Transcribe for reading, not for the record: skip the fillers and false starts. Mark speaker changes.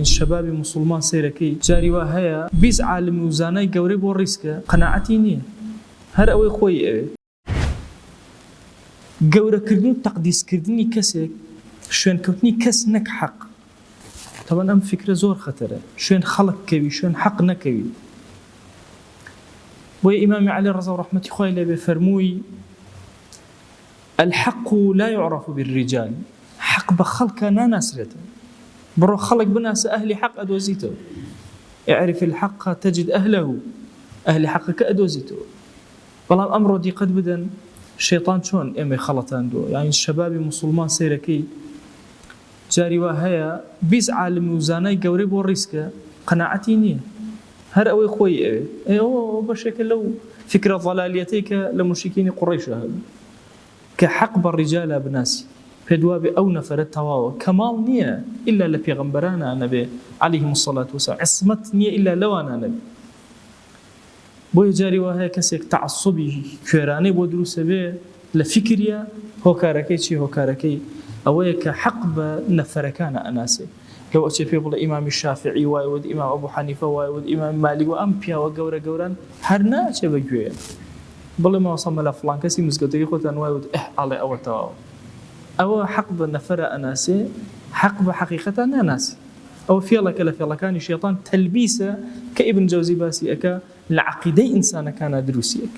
Speaker 1: الشباب مسلمان سيركي جاري وهيا بيس عالم وزاني قوري بوريسكا قناعتي نية هر أوي خوي قورة كردنو تقديس كردني كسك شوين كوتني كس نك حق طبعا أم فكرة زور خطرة شوين خلق كوي شوين حق نكوي وإمام علي رضي الله رحمة خوي بفرموي الحق لا يعرف بالرجال حق بخلق ناسرته برو خلق بناس أهل حق أدوزيته اعرف الحق تجد أهله أهل حقك أدوزيته والله الأمر دي قد بدن الشيطان شون إمي خلطان دو يعني الشباب مسلمان سيركي جاري وهيا بيس عالم وزاني قوري بوريسكا قناعتي نية هر أوي خوي أو بشكل لو فكرة ضلاليتيك لمشركين قريش كحق بالرجال بناسي فدوا أو نفرت تواو كمال نية إلا لبيغمبرانا نبي عليهم الصلاة والسلام عصمت نية إلا لو أنا نبي بو جاري وهي كسيك تعصبي كيراني بو دروس به لفكريا هو كاركي شي هو كاركي أوي كحق بنفركان أناسي لو أتي في بلا إمام الشافعي وايود إمام أبو حنيفة وايود إمام مالك وأمبيا وجورا جوران هرنا شبه جويا بلا ما وصل ملا فلان كسي مسكتي خوتان وايود على أول تواو أو حق بنفر أناسي حق بحقيقة أناسي أو في الله كلا في الله كان الشيطان تلبيسه كابن جوزي باسي أكا العقيدة إنسان كان دروسيك